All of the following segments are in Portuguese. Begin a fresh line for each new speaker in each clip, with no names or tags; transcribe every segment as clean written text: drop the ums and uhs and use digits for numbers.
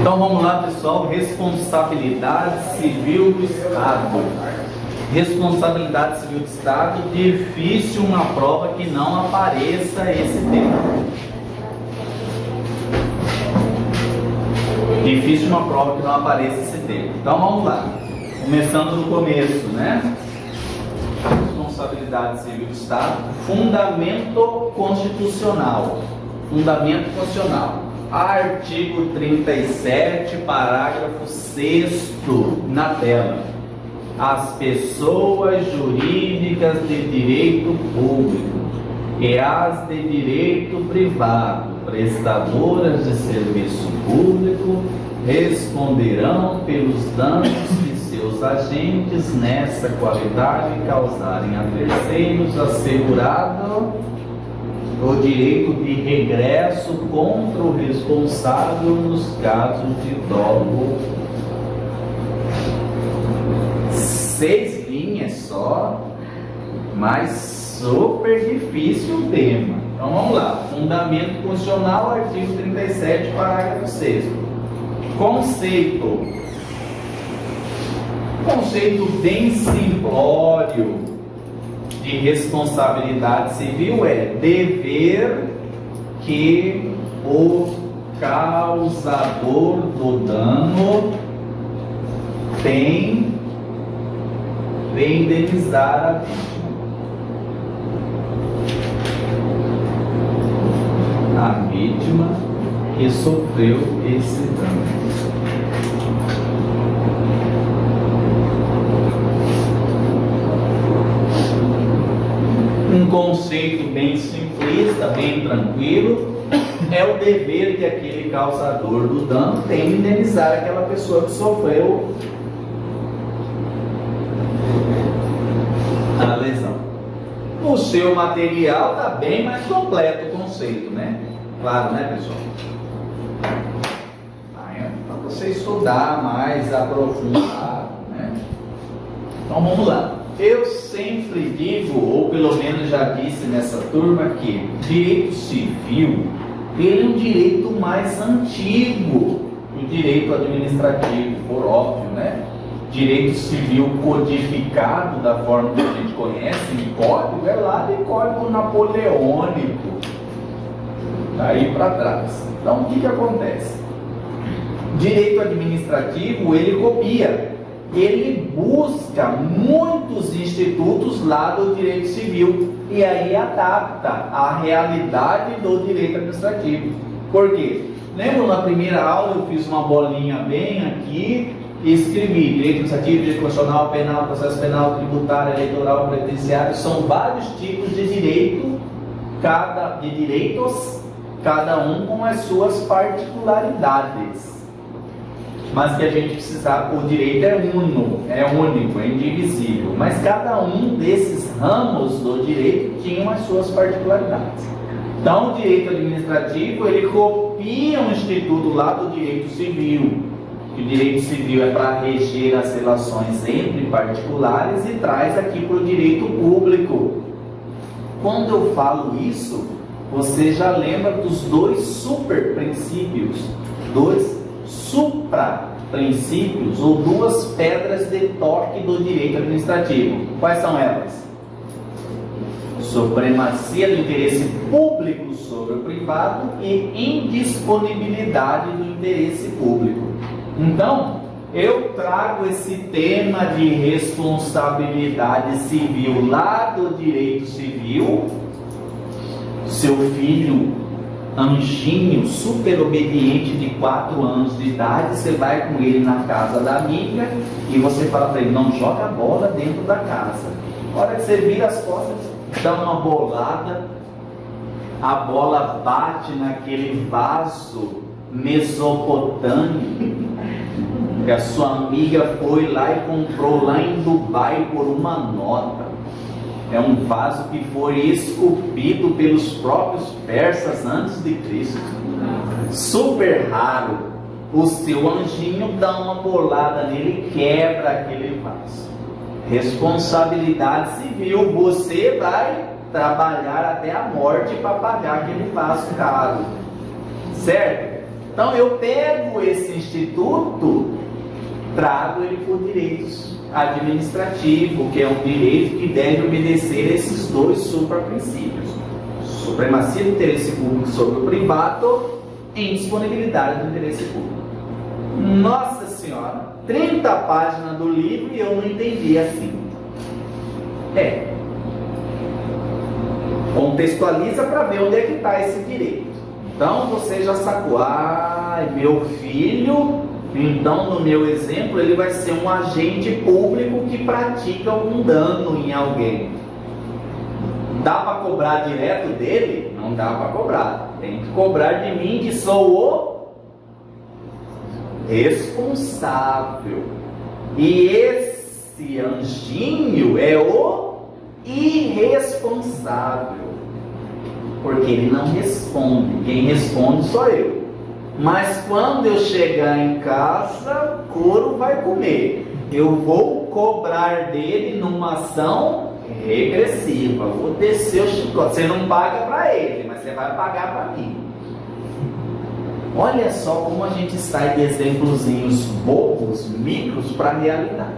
Então vamos lá, pessoal. Responsabilidade civil do Estado. Responsabilidade civil do Estado, difícil uma prova que não apareça esse tema. Difícil uma prova que não apareça esse tema. Então vamos lá. Começando do começo, né? Responsabilidade civil do Estado, fundamento constitucional. Fundamento constitucional. Artigo 37, parágrafo 6º, na tela. As pessoas jurídicas de direito público e as de direito privado, prestadoras de serviço público, responderão pelos danos que seus agentes nessa qualidade causarem a terceiros, assegurado o direito de regresso contra o responsável nos casos de dolo. 6 linhas só, mas super difícil o tema. Então vamos lá. Fundamento constitucional, artigo 37, parágrafo 6º. Conceito bem simplório de responsabilidade civil é dever que o causador do dano tem de indenizar a vítima. A vítima que sofreu esse dano. Um conceito bem simplista, bem tranquilo, é o dever que aquele causador do dano tem de indenizar aquela pessoa que sofreu a lesão. O seu material está bem mais completo o conceito, né? Claro, né, pessoal? Para você estudar mais aprofundado, né? Então vamos lá. Eu sempre digo, ou pelo menos já disse nessa turma, que direito civil ele é um direito mais antigo que o direito administrativo, por óbvio, né? Direito civil codificado da forma que a gente conhece, em código, é lá de código napoleônico, daí para trás. Então o que acontece? Direito administrativo ele copia. Ele busca muitos institutos lá do direito civil e aí adapta à realidade do direito administrativo. Por quê? Lembra na primeira aula eu fiz uma bolinha bem aqui e escrevi direito administrativo, direito constitucional, penal, processo penal, tributário, eleitoral, previdenciário. São vários tipos de direito, cada um com as suas particularidades. Mas que a gente precisa, o direito é único, é indivisível. Mas cada um desses ramos do direito tinha as suas particularidades. Então, o direito administrativo, ele copia um instituto lá do direito civil. Que o direito civil é para reger as relações entre particulares e traz aqui para o direito público. Quando eu falo isso, você já lembra dos dois super princípios, dois supra-princípios ou duas pedras de toque do direito administrativo. Quais são elas? Supremacia do interesse público sobre o privado e indisponibilidade do interesse público. Então, eu trago esse tema de responsabilidade civil lá do direito civil. Seu filho Anjinho, super obediente de 4 anos de idade, você vai com ele na casa da amiga e você fala para ele, não joga a bola dentro da casa. A hora que você vira as costas, dá uma bolada, a bola bate naquele vaso mesopotâmico que a sua amiga foi lá e comprou lá em Dubai por uma nota. É um vaso que foi esculpido pelos próprios persas antes de Cristo. Super raro. O seu anjinho dá uma bolada nele e quebra aquele vaso. Responsabilidade civil. Você vai trabalhar até a morte para pagar aquele vaso caro. Certo? Então eu pego esse instituto, trago ele por direitos administrativos, que é um direito que deve obedecer esses dois supraprincípios: supremacia do interesse público sobre o privado e indisponibilidade do interesse público. Nossa Senhora, 30 páginas do livro e eu não entendi assim. Contextualiza para ver onde é que está esse direito. Então você já sacou, meu filho, então no meu exemplo ele vai ser um agente público que pratica algum dano em alguém. Dá para cobrar direto dele? Não dá para cobrar. Tem que cobrar de mim, que sou o responsável. E esse anjinho é o irresponsável, porque ele não responde. Quem responde sou eu. Mas quando eu chegar em casa, couro vai comer. Eu vou cobrar dele numa ação regressiva. Vou descer o chicote. Você não paga para ele, mas você vai pagar para mim. Olha só como a gente sai de exemplozinhos bobos, micros, para a realidade.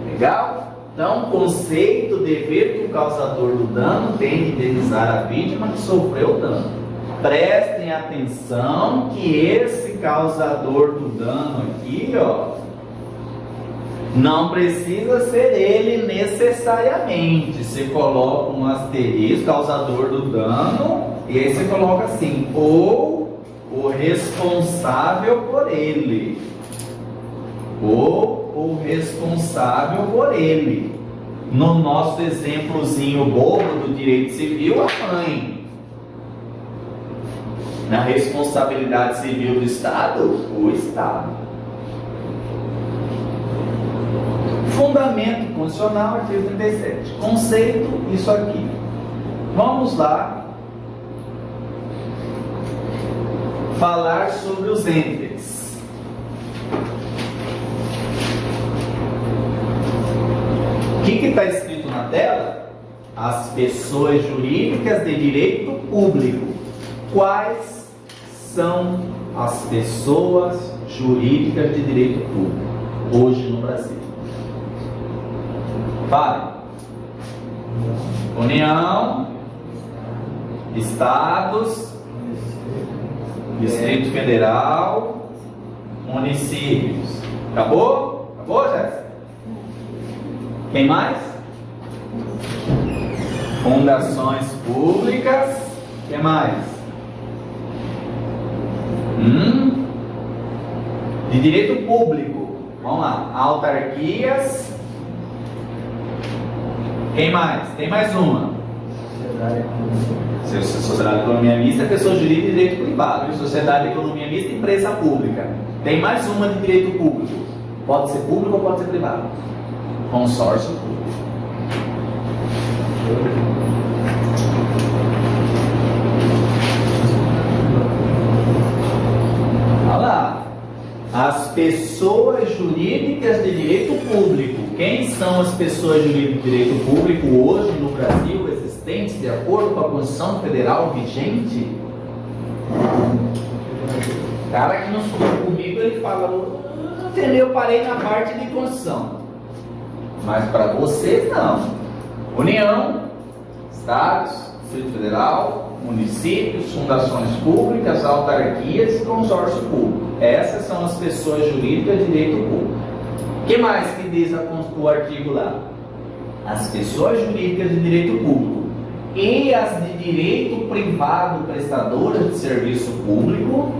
Legal? Então, conceito, dever do causador do dano tem de indenizar a vítima que sofreu o dano. Prestem atenção que esse causador do dano aqui, não precisa ser ele necessariamente. Você coloca um asterisco, causador do dano, e aí você coloca assim, ou o responsável por ele, ou o responsável por ele. No nosso exemplozinho bobo do direito civil, a mãe. Na responsabilidade civil do Estado, o Estado. Fundamento constitucional, artigo 37. Conceito, isso aqui. Vamos lá falar sobre os entes. O que está escrito na tela? As pessoas jurídicas de direito público. Quais são as pessoas jurídicas de direito público hoje no Brasil? Fale. União, estados, Distrito Federal, municípios. Acabou? Acabou, Jéssica? Quem mais? Fundações públicas. Quem mais? De direito público. Vamos lá. Autarquias. Quem mais? Tem mais uma. Sociedade de Economia Mista, pessoa jurídica e direito privado. Sociedade de Economia Mista, empresa pública. Tem mais uma de direito público. Pode ser público ou pode ser privado. Consórcio público. Olha lá. As pessoas jurídicas de direito público. Quem são as pessoas jurídicas de direito público hoje no Brasil, existentes de acordo com a Constituição Federal vigente? O cara que não estudou comigo, ele fala, entendeu? Eu parei na parte de Constituição. Mas para vocês não. União, estados, Distrito Federal, municípios, fundações públicas, autarquias e consórcio público. Essas são as pessoas jurídicas de direito público. O que mais que diz o artigo lá? As pessoas jurídicas de direito público e as de direito privado prestadoras de serviço público.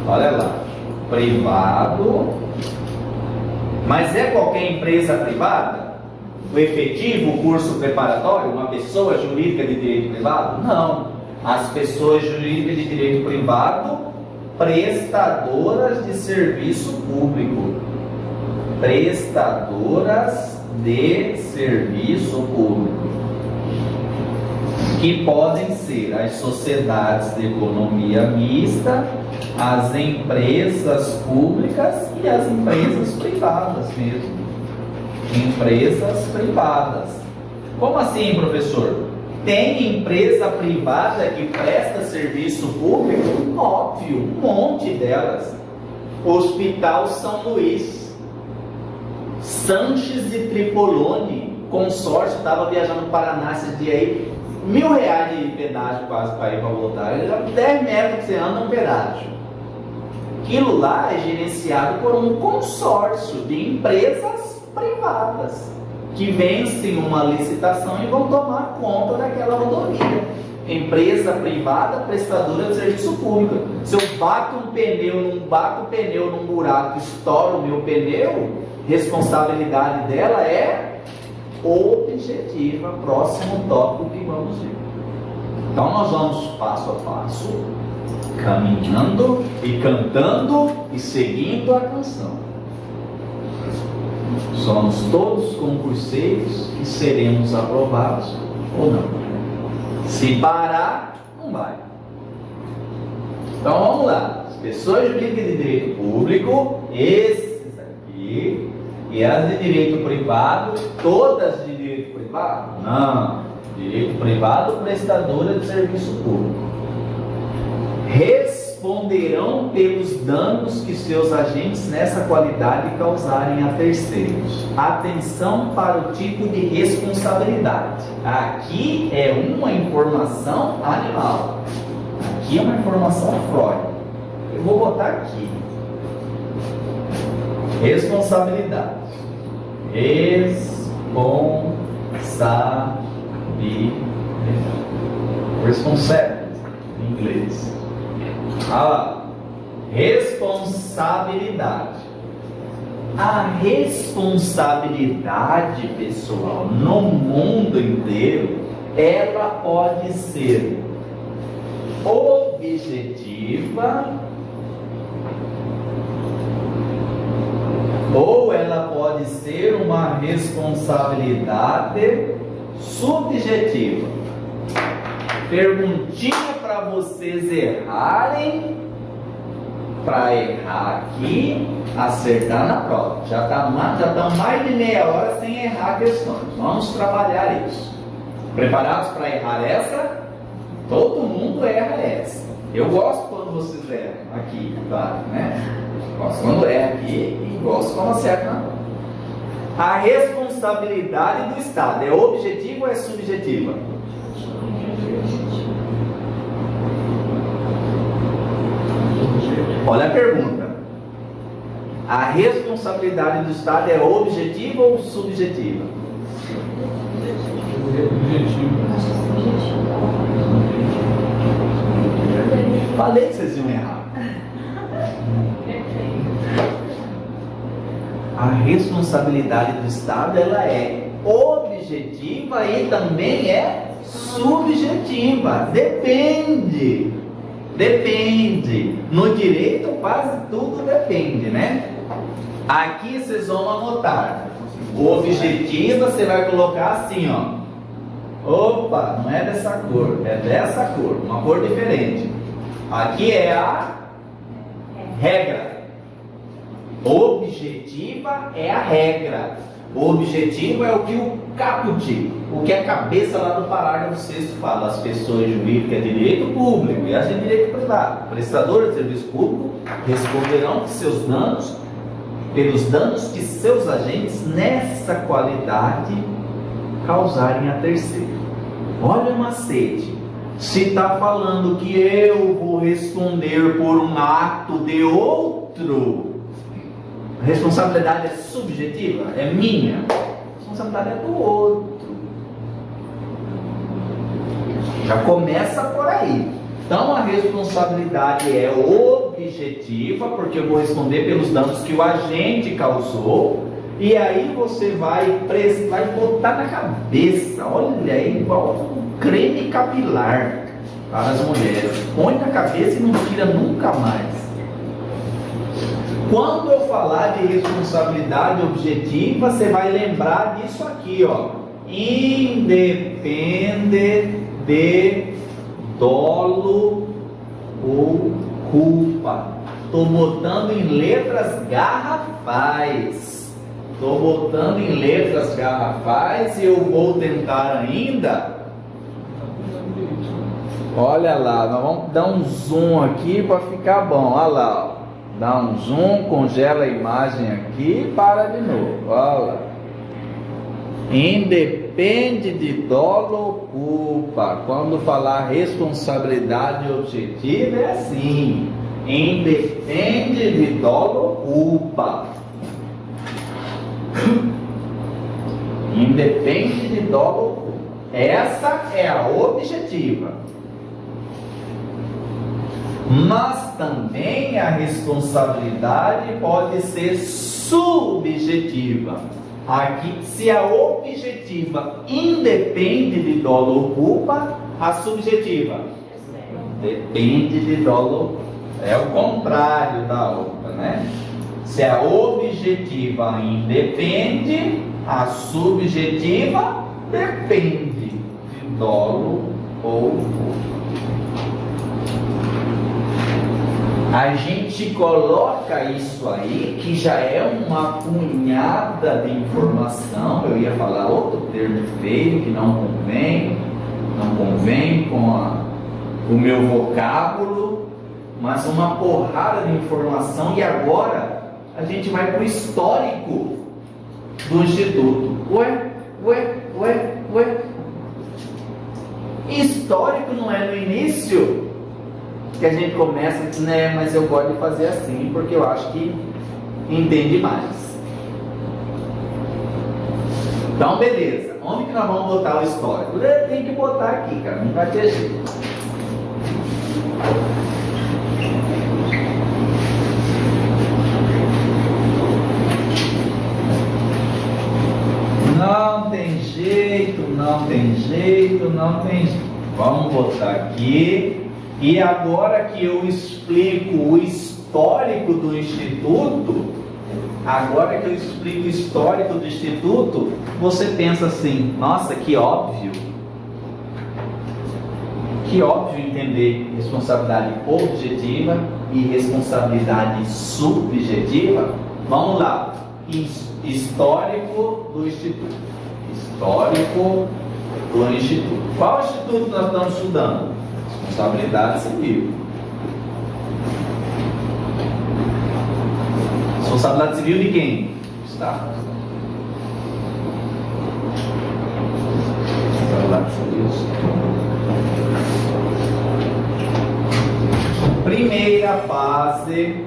Olha lá, privado. Mas é qualquer empresa privada? O efetivo, o curso preparatório, uma pessoa jurídica de direito privado? Não. As pessoas jurídicas de direito privado prestadoras de serviço público. Prestadoras de serviço público, que podem ser as sociedades de economia mista, as empresas públicas e as empresas privadas mesmo. Empresas privadas. Como assim, professor? Tem empresa privada que presta serviço público? Óbvio, um monte delas. Hospital São Luís, Sanches e Tripolone, consórcio, estava viajando no Paraná esse dia aí, R$1.000 de pedágio quase para ir para voltar. 10 metros que você anda no pedágio. Aquilo lá é gerenciado por um consórcio de empresas privadas que vencem uma licitação e vão tomar conta daquela rodovia. Empresa privada, prestadora de serviço público. Se eu bato um pneu, não bato o pneu num buraco, estouro o meu pneu, responsabilidade dela é objetiva. Próximo tópico que vamos ver. Então nós vamos passo a passo, caminhando e cantando e seguindo a canção. Somos todos concurseiros e seremos aprovados ou não. Se parar, não vai. Então vamos lá. As pessoas jurídicas de direito público, esses aqui, e as de direito privado, todas de direito privado? Não. Direito privado, prestadora de serviço público. Responderão pelos danos que seus agentes nessa qualidade causarem a terceiros. Atenção para o tipo de responsabilidade. Aqui é uma informação animal. Aqui é uma informação Freud. Eu vou botar aqui. Responsabilidade. Responsibility em inglês. Responsabilidade. A responsabilidade, pessoal, no mundo inteiro, ela pode ser objetiva ou ela pode ser uma responsabilidade subjetiva. Perguntinha para vocês errarem, para errar aqui, acertar na prova. Já estão mais de meia hora sem errar questões. Vamos trabalhar isso. Preparados para errar essa? Todo mundo erra essa. Eu gosto quando vocês erram aqui, claro, né? Gosto quando erra aqui e gosto quando acerta na prova. A responsabilidade do Estado é objetiva ou é subjetiva? Olha a pergunta. A responsabilidade do Estado é objetiva ou subjetiva? Falei que vocês iam errar. A responsabilidade do Estado, ela é objetiva e também é subjetiva. Depende. No direito quase tudo depende, né? Aqui vocês vão anotar. O objetivo você vai colocar assim, ó. Opa, não é dessa cor, é dessa cor, uma cor diferente. Aqui é a regra. Objetiva é a regra. O objetivo é o que o caput, o que a cabeça lá do parágrafo 6º fala. As pessoas jurídicas de direito público e as de direito privado, prestadoras de serviço público, responderão pelos danos que seus agentes nessa qualidade causarem a terceiro. Olha o macete. Se está falando que eu vou responder por um ato de outro, a responsabilidade é subjetiva? É minha? A responsabilidade é do outro. Já começa por aí. Então a responsabilidade é objetiva, porque eu vou responder pelos danos que o agente causou. E aí você vai botar na cabeça, olha aí, igual um creme capilar para as mulheres. Põe na cabeça e não tira nunca mais. Quando eu falar de responsabilidade objetiva, você vai lembrar disso aqui, ó. Independe de dolo ou culpa. Estou botando em letras garrafais. E eu vou tentar ainda Olha lá, nós vamos dar um zoom aqui para ficar bom. Olha lá, ó. Dá um zoom, congela a imagem aqui e para de novo. Olha lá. Independe de dolo ou culpa. Quando falar responsabilidade objetiva é assim. Independe de dolo ou culpa. Independe de dolo ou culpa. Essa é a objetiva. Mas também a responsabilidade pode ser subjetiva. Aqui, se a objetiva independe de dolo ou culpa, a subjetiva depende de dolo ou culpa. É o contrário da outra, né? Se a objetiva independe, a subjetiva depende de dolo ou culpa. A gente coloca isso aí, que já é uma punhada de informação. Eu ia falar outro termo feio que não convém com o meu vocábulo, mas uma porrada de informação. E agora a gente vai para o histórico do Instituto. Ué. Histórico não é no início que a gente começa a dizer, né, mas eu gosto de fazer assim, porque eu acho que entende mais. Então, beleza. Onde que nós vamos botar o histórico? Tem que botar aqui, cara, não vai ter jeito. Não tem jeito. Vamos botar aqui. E agora que eu explico o histórico do Instituto, você pensa assim, nossa, que óbvio entender responsabilidade objetiva e responsabilidade subjetiva. Vamos lá, histórico do Instituto. Qual instituto nós estamos estudando? Responsabilidade civil. Responsabilidade civil de quem? Estado. Responsabilidade civil. Primeira fase.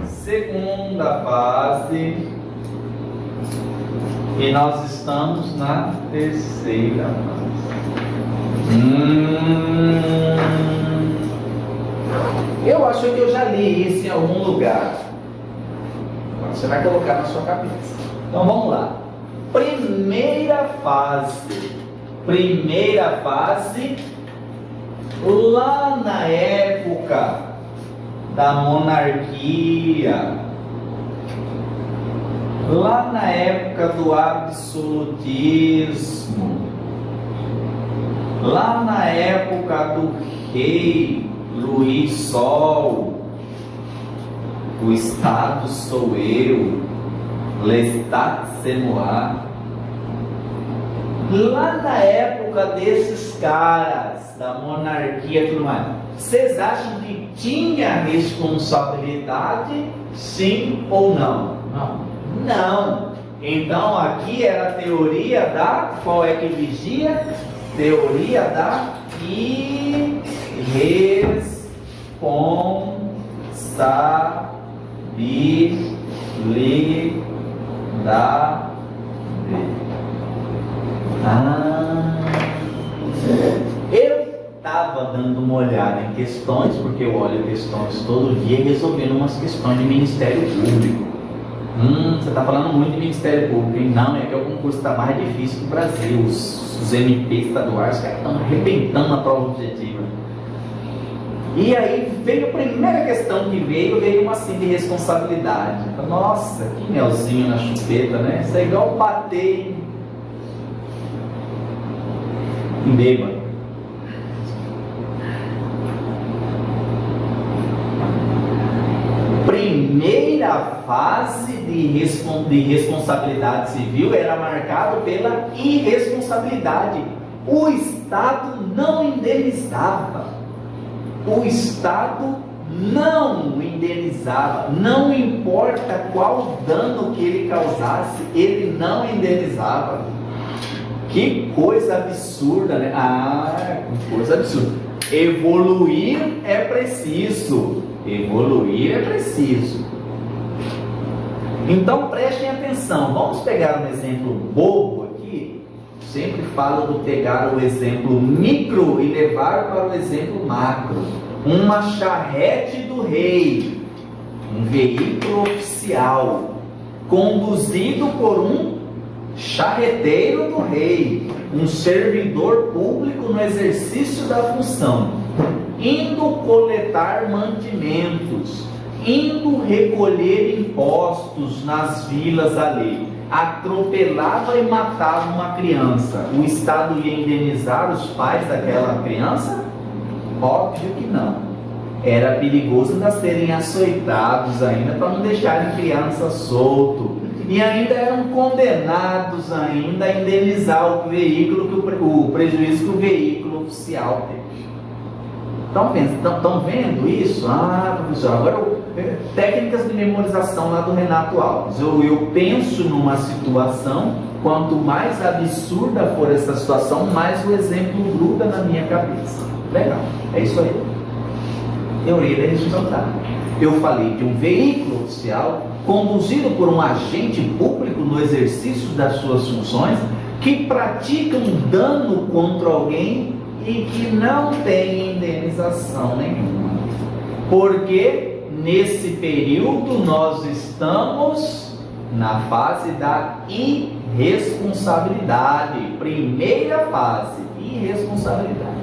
Segunda fase. E nós estamos na terceira fase. Eu acho que eu já li isso em algum lugar. Você vai colocar na sua cabeça. Então vamos lá. Primeira fase, lá na época da monarquia, lá na época do absolutismo, lá na época do rei Luís Sol, o Estado sou eu, l'État c'est moi. Lá na época desses caras, da monarquia e tudo mais, vocês acham que tinha responsabilidade, sim ou não? Não. Então aqui era a teoria da, qual é que vigia? Teoria da irresponsabilidade. Eu estava dando uma olhada em questões, porque eu olho questões todo dia, resolvendo umas questões de Ministério Público. Você está falando muito de Ministério Público, hein? Não, é que o concurso está mais difícil do Brasil. Os MP estaduais estão arrebentando a prova objetiva. E aí veio a primeira questão que veio uma assim de responsabilidade. Nossa, que melzinho na chupeta, né? Isso é igual bater em bêbado. Primeira fase de responsabilidade civil era marcado pela irresponsabilidade. O Estado não indenizava. O Estado não indenizava. Não importa qual dano que ele causasse, ele não indenizava. Que coisa absurda, né? Que coisa absurda. Evoluir é preciso. Evoluir é preciso. Então prestem atenção. Vamos pegar um exemplo bobo aqui. Sempre falo do pegar o exemplo micro e levar para o exemplo macro. Uma charrete do rei, um veículo oficial, conduzido por um charreteiro do rei, um servidor público no exercício da função, indo coletar mantimentos, indo recolher impostos nas vilas ali, atropelava e matava uma criança. O Estado ia indenizar os pais daquela criança? Óbvio que não. Era perigoso ainda serem açoitados ainda para não deixarem criança solto. E ainda eram condenados ainda a indenizar o veículo, o prejuízo que o veículo oficial teve. Estão vendo isso? Professor, agora técnicas de memorização lá do Renato Alves. Eu penso numa situação, quanto mais absurda for essa situação, mais o exemplo gruda na minha cabeça. Legal, é isso aí. Teoria da responsabilidade. Eu falei de um veículo oficial conduzido por um agente público no exercício das suas funções, que pratica um dano contra alguém e que não tem indenização nenhuma. Porque nesse período nós estamos na fase da irresponsabilidade. Primeira fase, irresponsabilidade.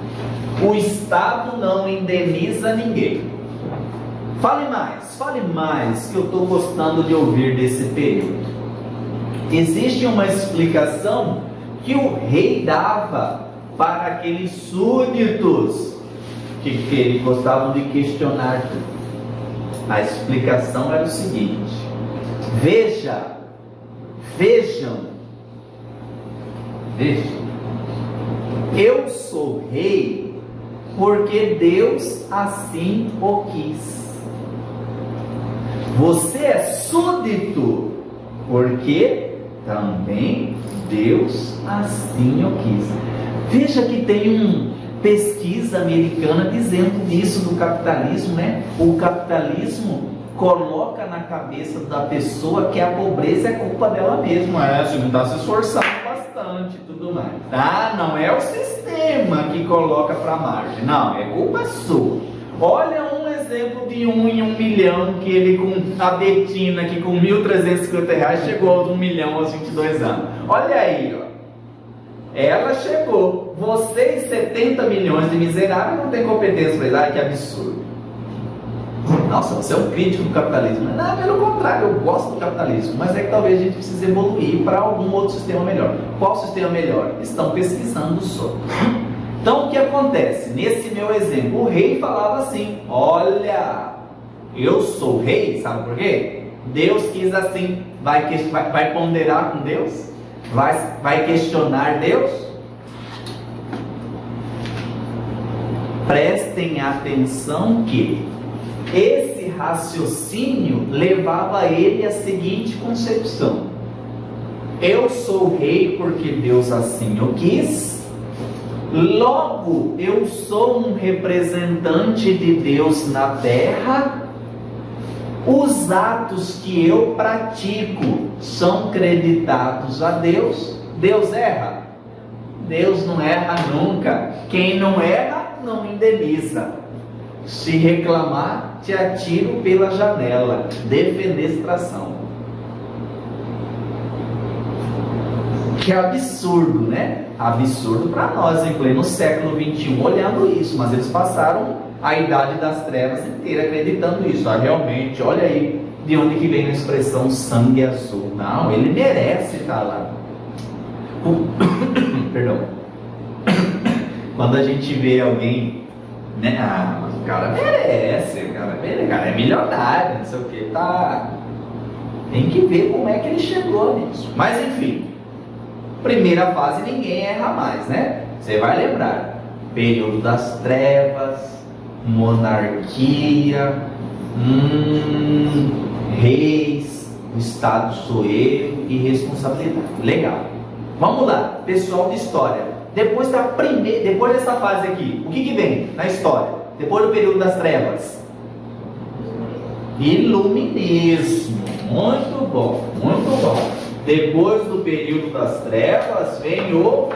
O Estado não indeniza ninguém. Fale mais, que eu estou gostando de ouvir desse período. Existe uma explicação que o rei dava para aqueles súditos que gostavam de questionar tudo. A explicação era o seguinte: vejam, eu sou rei porque Deus assim o quis. Você é súdito porque também Deus assim o quis. Veja que tem uma pesquisa americana dizendo isso do capitalismo, né? O capitalismo coloca na cabeça da pessoa que a pobreza é culpa dela mesma. Você não está se esforçando bastante e tudo mais. Não é o sistema que coloca para a margem. Não, é culpa sua. Olha um exemplo de 1 em 1 milhão, que ele com a Betina, que com R$1.350 chegou a 1 milhão aos 22 anos. Olha aí, ó. Ela chegou. Vocês, 70 milhões de miseráveis, não tem competência para isso. Que absurdo. Nossa, você é um crítico do capitalismo. Não, pelo contrário, eu gosto do capitalismo. Mas é que talvez a gente precise evoluir para algum outro sistema melhor. Qual sistema melhor? Estão pesquisando sobre. Então o que acontece? Nesse meu exemplo, o rei falava assim: olha, eu sou rei, sabe por quê? Deus quis assim. Vai ponderar com Deus? Vai questionar Deus? Prestem atenção que esse raciocínio levava ele à seguinte concepção: eu sou rei porque Deus assim o quis. Logo, eu sou um representante de Deus na terra. Os atos que eu pratico são creditados a Deus. Deus erra? Deus não erra nunca. Quem não erra, não indeniza. Se reclamar, te atiro pela janela. Defenestração. Que absurdo, né? Absurdo para nós em pleno século XXI olhando isso, mas eles passaram a idade das trevas inteira acreditando isso. Realmente, olha aí de onde que vem a expressão sangue azul. Não, ele merece estar lá. Perdão. Quando a gente vê alguém, né? Mas o cara merece, o cara é milionário, não sei o que, tá. Tem que ver como é que ele chegou nisso. Mas enfim. Primeira fase, ninguém erra mais, né? Você vai lembrar: período das trevas, monarquia, reis, o Estado sou eu e responsabilidade. Legal. Vamos lá, pessoal de história. Depois dessa fase aqui, o que vem na história? Depois do período das trevas? Iluminismo. Muito bom, muito bom. Depois do período das trevas vem o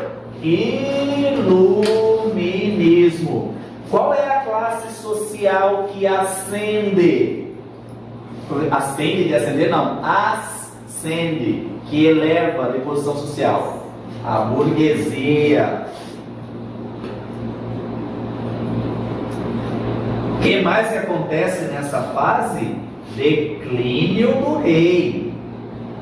iluminismo. Qual é a classe social que ascende? Ascende de ascender? Não, ascende, que eleva de posição social. A burguesia. O que mais que acontece nessa fase? Declínio do rei.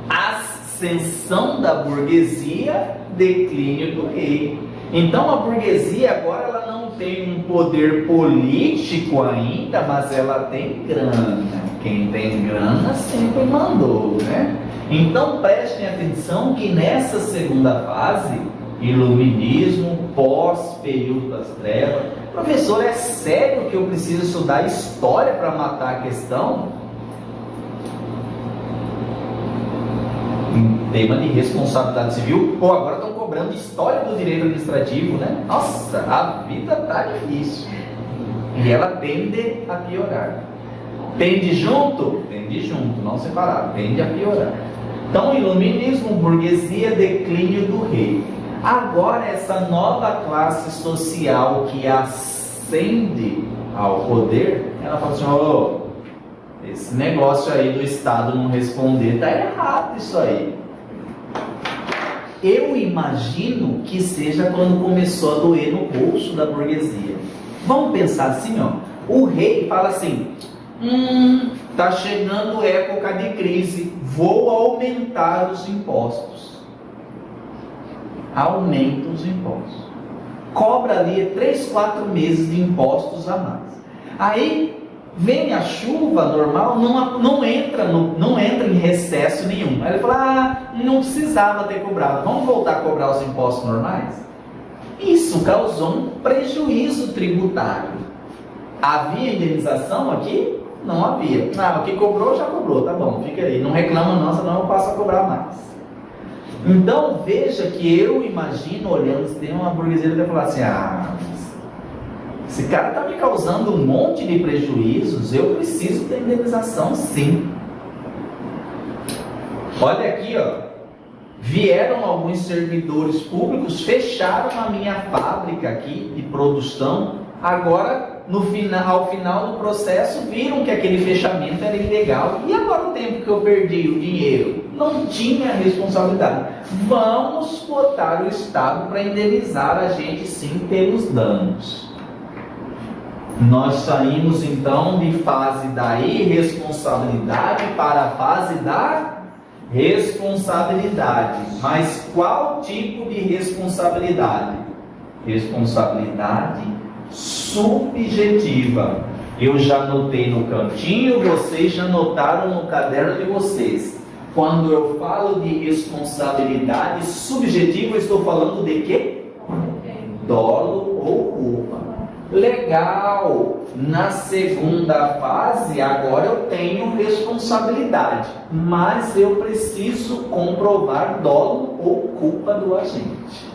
Ascensão da burguesia, declínio do rei. Então a burguesia agora ela não tem um poder político ainda, mas ela tem grana. Quem tem grana sempre mandou, né? Então prestem atenção que nessa segunda fase, iluminismo, pós-período das trevas, professor, é sério que eu preciso estudar história para matar a questão? Tema de responsabilidade civil, ou agora estão cobrando história do direito administrativo, né? Nossa, a vida tá difícil. E ela tende a piorar. Tende junto? Tende junto, não separado. Tende a piorar. Então, iluminismo, burguesia, declínio do rei. Agora, essa nova classe social que ascende ao poder, ela fala assim: oh, esse negócio aí do Estado não responder, tá errado isso aí. Eu imagino que seja quando começou a doer no bolso da burguesia. Vamos pensar assim, ó. O rei fala assim: tá chegando época de crise, vou aumentar os impostos. Aumenta os impostos. Cobra ali 3, 4 meses de impostos a mais. Aí vem a chuva normal, não entra em recesso nenhum. Aí ele fala: não precisava ter cobrado, vamos voltar a cobrar os impostos normais? Isso causou um prejuízo tributário. Havia indenização aqui? Não havia. O que cobrou, já cobrou, tá bom, fica aí. Não reclama não, senão eu passo a cobrar mais. Então veja que eu imagino, olhando, se tem uma burguesia que vai falar assim: esse cara está me causando um monte de prejuízos, eu preciso de indenização sim. Olha aqui, ó. Vieram alguns servidores públicos, fecharam a minha fábrica aqui de produção. Agora, ao final do processo, viram que aquele fechamento era ilegal. E agora o tempo que eu perdi, o dinheiro? Não tinha responsabilidade. Vamos botar o Estado para indenizar a gente sim pelos danos. Nós saímos então de fase da irresponsabilidade para a fase da responsabilidade. Mas qual tipo de responsabilidade? Responsabilidade subjetiva. Eu já notei no cantinho, vocês já notaram no caderno de vocês. Quando eu falo de responsabilidade subjetiva, eu estou falando de quê? Dolo ou culpa. Legal, na segunda fase agora eu tenho responsabilidade, mas eu preciso comprovar dolo ou culpa do agente.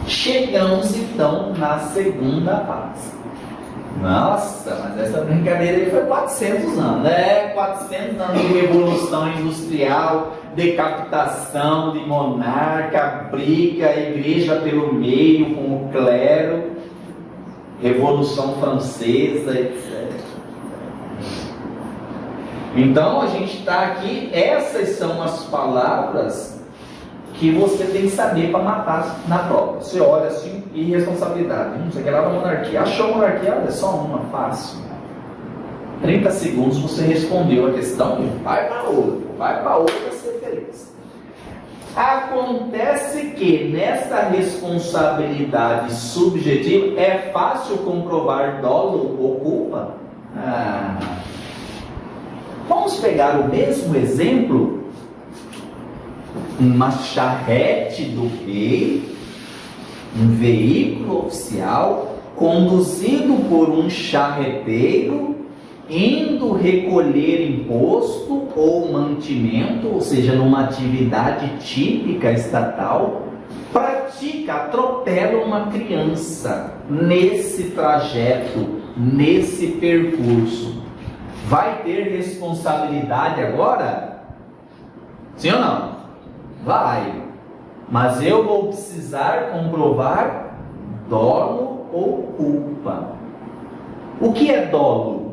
Chegamos então na segunda fase. Nossa, mas essa brincadeira aí foi 400 anos, né? 400 anos de revolução industrial, decapitação de monarca, briga, a igreja pelo meio com o clero, Revolução Francesa, etc. Então a gente está aqui, essas são as palavras que você tem que saber para matar na prova. Você olha assim, irresponsabilidade, você quer lá na monarquia, achou a monarquia, olha só uma, fácil. 30 segundos você respondeu a questão e vai para outra ser feliz. Acontece que nessa responsabilidade subjetiva é fácil comprovar dolo ou culpa? Vamos pegar o mesmo exemplo, uma charrete do rei Um veículo oficial conduzido por um charreteiro, indo recolher imposto ou mantimento, ou seja, numa atividade típica estatal, atropela uma criança nesse trajeto, nesse percurso. Vai ter responsabilidade agora? Sim ou não? Vai. Mas eu vou precisar comprovar dolo ou culpa. O que é dolo?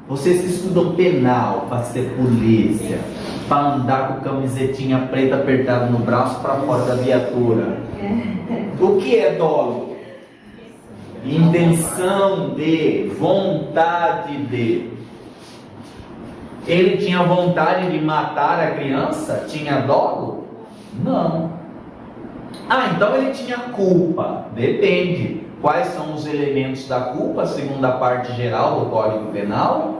Vocês que estudam penal, para ser polícia, para andar com camisetinha preta apertada no braço para fora da viatura. O que é dolo? Intenção de, vontade de. Ele tinha vontade de matar a criança? Tinha dolo? Não. Então ele tinha culpa. Depende. Quais são os elementos da culpa, segundo a parte geral do Código Penal?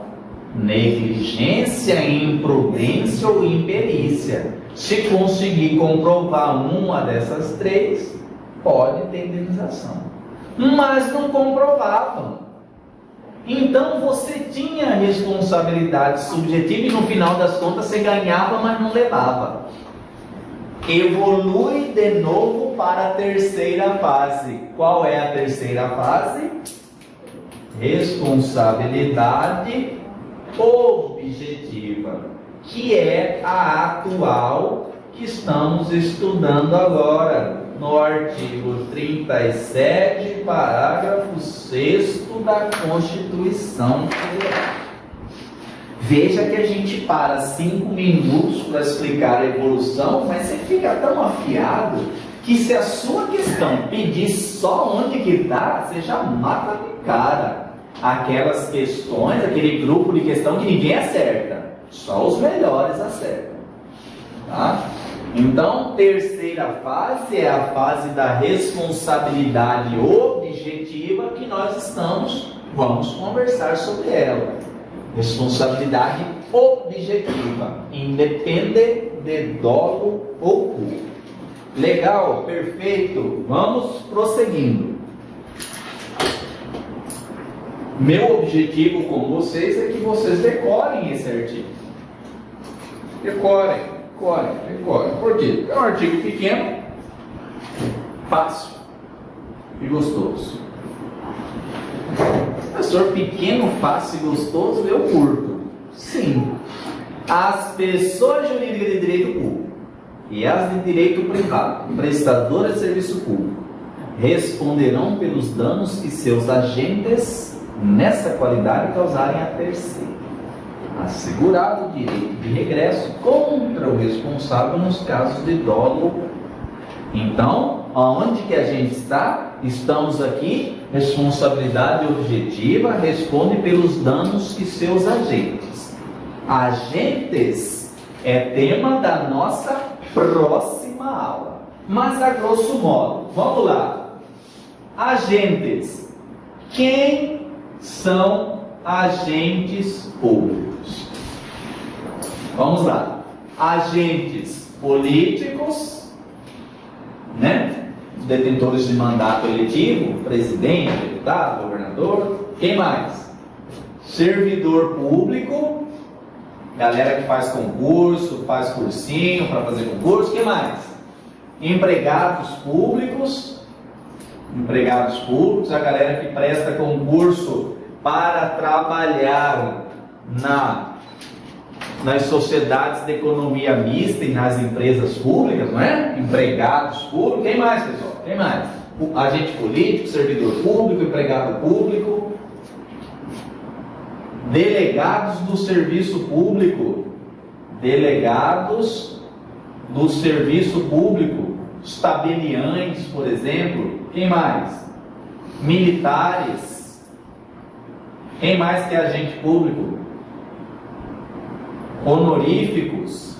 Negligência, imprudência ou imperícia. Se conseguir comprovar uma dessas três, pode ter indenização. Mas não comprovavam. Então você tinha responsabilidade subjetiva e no final das contas você ganhava, mas não levava. Evolui de novo para a terceira fase. Qual é a terceira fase? Responsabilidade objetiva, que é a atual que estamos estudando agora, no artigo 37, parágrafo 6º da Constituição Federal. Veja que a gente para 5 minutos para explicar a evolução, mas você fica tão afiado que se a sua questão pedir só onde que está, você já mata de cara aquelas questões, aquele grupo de questão que ninguém acerta, só os melhores acertam, tá? Então, terceira fase é a fase da responsabilidade objetiva que nós vamos conversar sobre ela. Responsabilidade objetiva, independe de dolo ou culpa. Legal, perfeito. Vamos prosseguindo. Meu objetivo com vocês é que vocês decorem esse artigo. Decorem. Por quê? É um artigo pequeno, fácil e gostoso. Professor, pequeno, fácil e gostoso, eu curto. Sim. As pessoas jurídicas de direito público e as de direito privado, prestadoras de serviço público, responderão pelos danos que seus agentes nessa qualidade causarem a terceiro, assegurado o direito de regresso contra o responsável nos casos de dolo. Então, aonde que a gente está? Estamos aqui, responsabilidade objetiva, responde pelos danos que seus agentes. Agentes é tema da nossa próxima aula, mas a grosso modo, vamos lá. Agentes. Quem são agentes públicos? Vamos lá. Agentes políticos, né? Detentores de mandato eletivo, presidente, deputado, governador. Quem mais? Servidor público, galera que faz concurso, faz cursinho para fazer concurso. Quem mais? Empregados públicos, a galera que presta concurso para trabalhar nas sociedades de economia mista e nas empresas públicas, não é? Empregados públicos. Quem mais, pessoal? Quem mais? Agente político, servidor público, empregado público, delegados do serviço público, os tabeliães, por exemplo. Quem mais? Militares. Quem mais que é agente público? Honoríficos.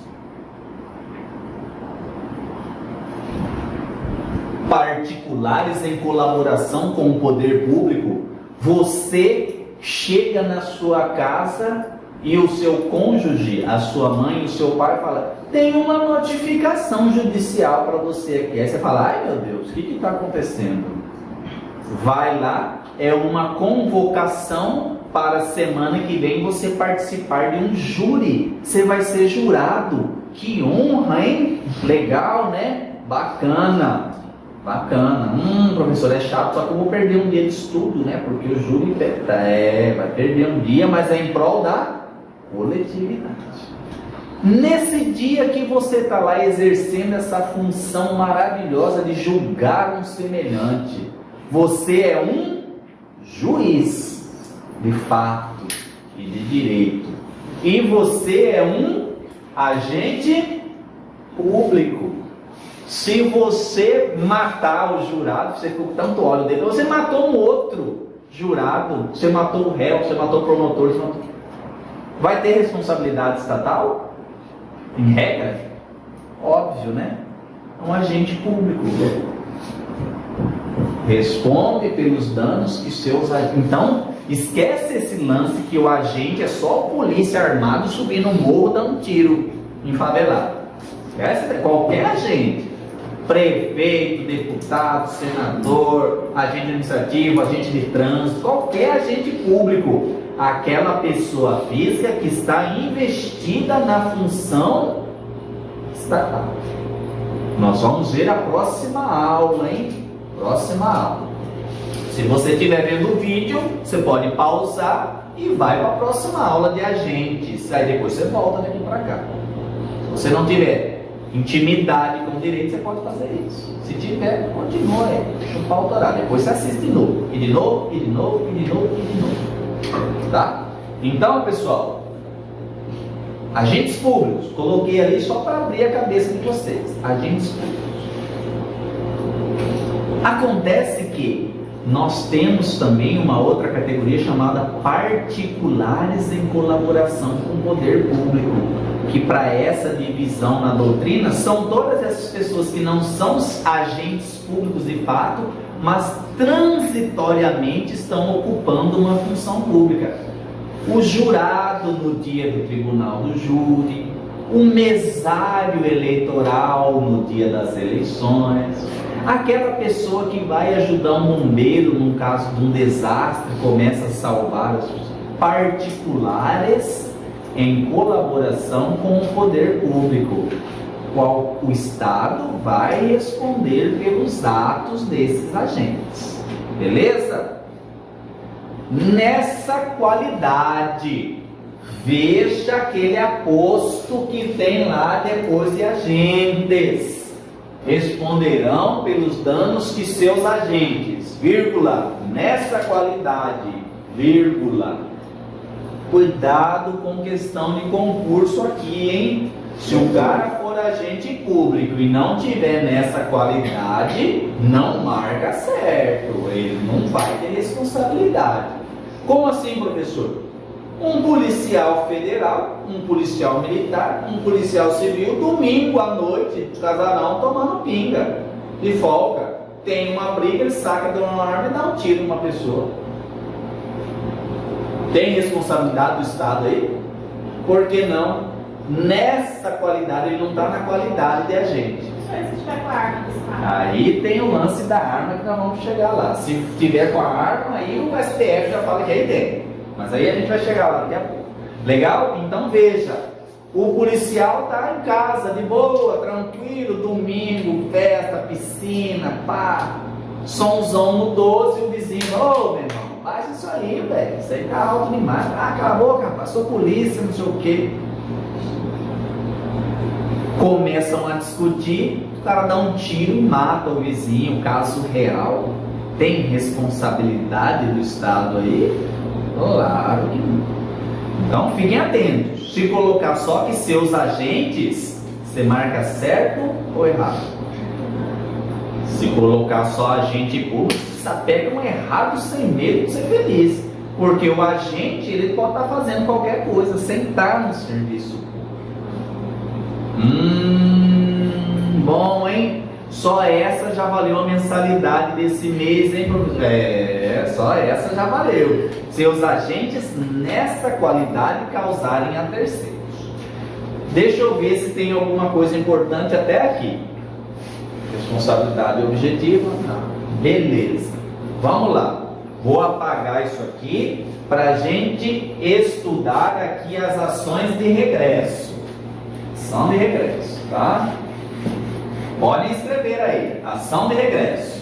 Particulares em colaboração com o poder público. Você chega na sua casa e o seu cônjuge, a sua mãe, o seu pai fala, tem uma notificação judicial para você aqui. Aí você fala, ai meu Deus, o que está acontecendo? Vai lá, é uma convocação para a semana que vem você participar de um júri. Você vai ser jurado. Que honra, hein? Legal, né? Bacana. Bacana. Professor, é chato, só que eu vou perder um dia de estudo, né? Porque o júri vai perder um dia, mas é em prol da coletividade. Nesse dia que você está lá exercendo essa função maravilhosa de julgar um semelhante, você é um juiz de fato e de direito. E você é um agente público. Se você matar o jurado, você ficou com tanto ódio dele, você matou um outro jurado, você matou o réu, você matou o promotor, você matou... Vai ter responsabilidade estatal? Em regra? Óbvio, né? Um agente público responde pelos danos que seus... Então, esquece esse lance que o agente é só o polícia armado subindo um morro dando tiro em favelado. Esquece, qualquer agente. Prefeito, deputado, senador, agente administrativo, agente de trânsito, qualquer agente público, aquela pessoa física que está investida na função estatal. Nós vamos ver a próxima aula, hein? Próxima aula. Se você estiver vendo o vídeo, você pode pausar e vai para a próxima aula de agentes. Aí depois você volta daqui para cá. Se você não tiver intimidade com o direito, você pode fazer isso. Se tiver, continua aí, chupar o horário. Depois você assiste de novo. E de novo, e de novo, e de novo, e de novo. Tá? Então, pessoal, agentes públicos, coloquei ali só para abrir a cabeça de vocês. Agentes públicos. Acontece que nós temos também uma outra categoria chamada particulares em colaboração com o poder público, que para essa divisão na doutrina são todas essas pessoas que não são agentes públicos de fato, mas transitoriamente estão ocupando uma função pública. O jurado no dia do tribunal do júri, o mesário eleitoral no dia das eleições, aquela pessoa que vai ajudar um bombeiro num caso de um desastre, começa a salvar os particulares em colaboração com o poder público, qual o Estado vai responder pelos atos desses agentes. Beleza? Nessa qualidade, veja aquele aposto que tem lá depois de agentes. Responderão pelos danos que seus agentes, vírgula, nessa qualidade, vírgula. Cuidado com questão de concurso aqui, hein? Se o cara for agente público e não tiver nessa qualidade, não marca certo, ele não vai ter responsabilidade. Como assim, professor? Um policial federal, um policial militar, um policial civil, domingo à noite, casarão tomando pinga, de folga, tem uma briga, ele saca de uma arma e dá um tiro numa pessoa. Tem responsabilidade do Estado aí? Por que não? Nessa qualidade, ele não está na qualidade de agente.
Só se estiver com a arma do Estado.
Aí tem o lance da arma que nós vamos chegar lá. Se tiver com a arma, aí o STF já fala que aí tem. Mas aí a gente vai chegar lá daqui a pouco. Legal? Então veja, o policial está em casa, de boa, tranquilo, domingo, festa, piscina, pá, somzão no 12, o vizinho, ô meu irmão, baixa isso aí, velho, isso aí tá alto demais. Ah, cala a boca, rapaz, sou polícia, não sei o quê. Começam a discutir, o cara dá um tiro e mata o vizinho, caso real. Tem responsabilidade do Estado aí? Claro que não. Então fiquem atentos. Se colocar só que seus agentes, você marca certo ou errado? Se colocar só agente público, você pega um errado sem medo de ser feliz. Porque o agente, ele pode estar fazendo qualquer coisa sem estar no serviço. Bom, hein? Só essa já valeu a mensalidade desse mês, hein, professor? Só essa já valeu. Se os agentes nessa qualidade causarem a terceiros. Deixa eu ver se tem alguma coisa importante até aqui. Responsabilidade objetiva? Não. Beleza. Vamos lá. Vou apagar isso aqui para a gente estudar aqui as ações de regresso. Ação de regresso, tá? Podem escrever aí. Ação de regresso.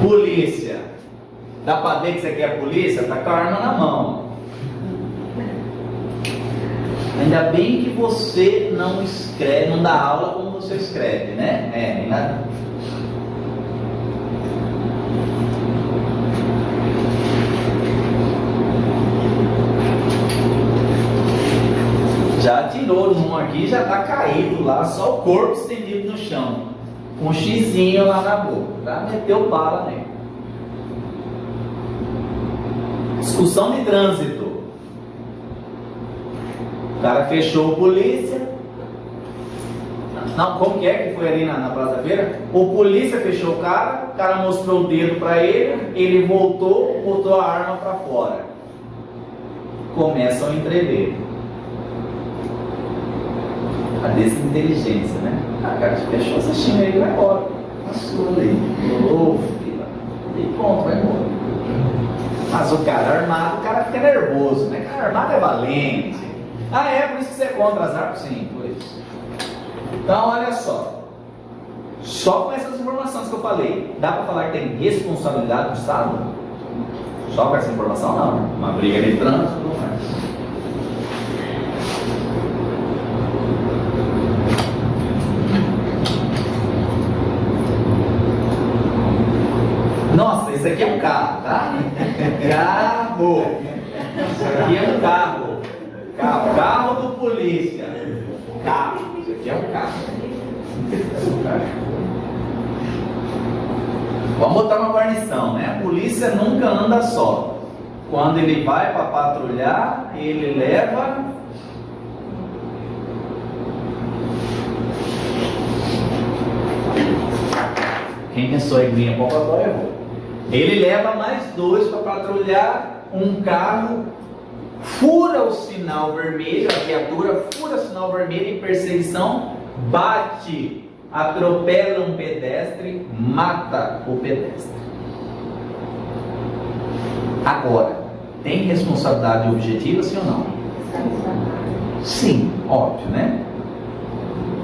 Polícia. Dá pra ver que você quer a polícia? Tá com a arma na mão. Ainda bem que você não escreve, não dá aula como você escreve, né? Ainda... Já atirou num aqui, já tá caído lá, só o corpo estendido no chão. Com um xizinho lá na boca, tá? Meteu bala nele. Discussão de trânsito. O cara fechou a polícia. Não, como que é que foi ali na Praça da Feira? O polícia fechou o cara mostrou o dedo para ele voltou, botou a arma para fora. Começam a entrever. A desinteligência, né? Cara, fechou essa xinga aí, vai embora. Passou ali. Ô, filha. E pronto, vai embora. Mas o cara armado, o cara fica nervoso, né? O cara armado é valente. Ah, é? Por isso que você é contra as armas? Sim, por isso. Então, olha só. Só com essas informações que eu falei, dá para falar que tem responsabilidade do Estado? Só com essa informação, não. Uma briga de trânsito, não é. Nossa, esse aqui é um carro, tá? Carro! Isso aqui é um carro. Carro do polícia. Carro. Isso aqui é um carro. Vamos botar uma guarnição, né? A polícia nunca anda só. Quando ele vai para patrulhar, ele leva... Quem pensou em linha palpatória errou. Ele leva mais 2 para patrulhar. Um carro fura o sinal vermelho, a viatura fura o sinal vermelho em perseguição, bate, atropela um pedestre, mata o pedestre. Agora, tem responsabilidade objetiva, sim ou não? Sim, óbvio, né?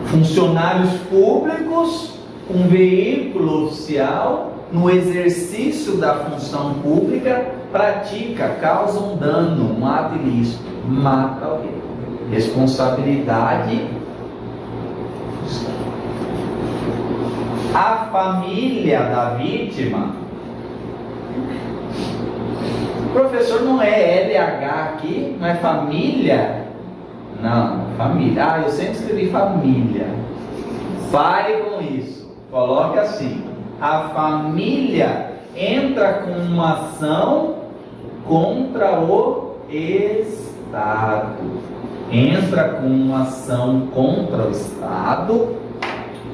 Funcionários públicos, um veículo oficial, no exercício da função pública, causa um dano, um ato ilícito, mata alguém. Responsabilidade. A família da vítima. Professor, não é LH aqui? Não é família? Não, família. Ah, eu sempre escrevi família. Pare com isso. Coloque assim. A família entra com uma ação contra o Estado. Entra com uma ação contra o Estado,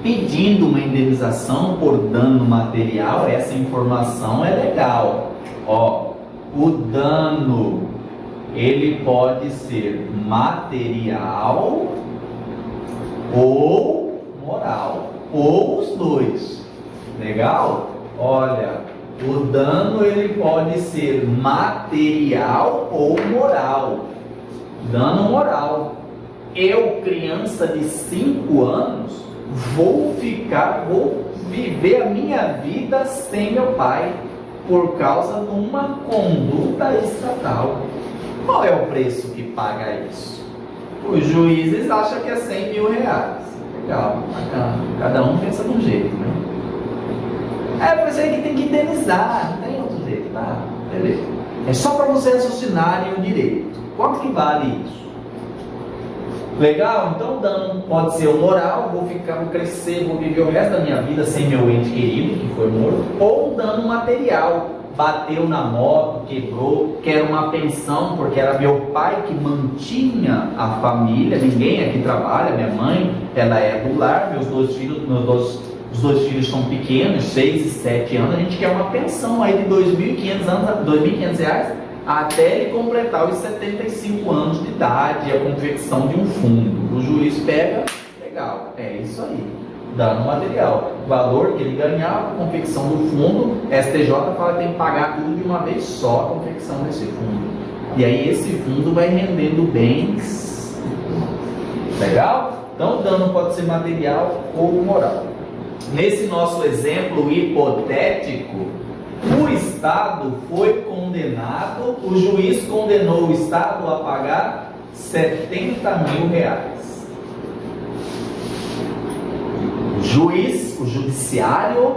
pedindo uma indenização por dano material. Essa informação é legal. Ó, o dano, ele pode ser material ou moral, ou os dois. Legal? Olha, o dano ele pode ser material ou moral. Dano moral. Eu, criança de 5 anos, vou viver a minha vida sem meu pai. por causa de uma conduta estatal. Qual é o preço que paga isso? Os juízes acham que é 100 mil reais. Legal, bacana. Cada um pensa de um jeito, né? É por isso aí que tem que indenizar, não tem outro jeito, tá? Beleza. É só para vocês raciocinarem o direito. Quanto que vale isso? Legal? Então o dano pode ser o moral, vou crescer, vou viver o resto da minha vida sem meu ente querido, que foi morto, ou um dano material, bateu na moto, quebrou, quer uma pensão, porque era meu pai que mantinha a família, ninguém aqui trabalha, minha mãe, ela é do lar, os dois filhos são pequenos, 6 e 7 anos, a gente quer uma pensão aí de R$2.500 reais, até ele completar os 75 anos de idade, a confecção de um fundo. O juiz pega, legal, é isso aí, dano material, valor que ele ganhava, confecção do fundo, STJ fala que tem que pagar tudo de uma vez só, a confecção desse fundo. E aí esse fundo vai rendendo bens. Legal? Então o dano pode ser material ou moral. Nesse nosso exemplo hipotético, o Estado foi condenado, o juiz condenou o Estado a pagar 70 mil reais. O judiciário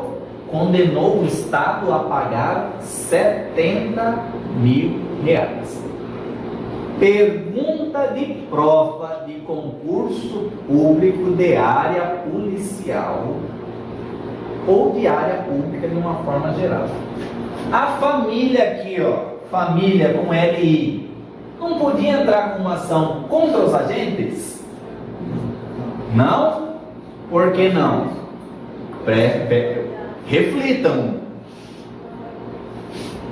condenou o Estado a pagar 70 mil reais. Pergunta de prova de concurso público de área policial ou de área pública de uma forma geral. A família aqui, ó, família com LI, não podia entrar com uma ação contra os agentes? Não? Por que não? Reflitam.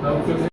Não, porque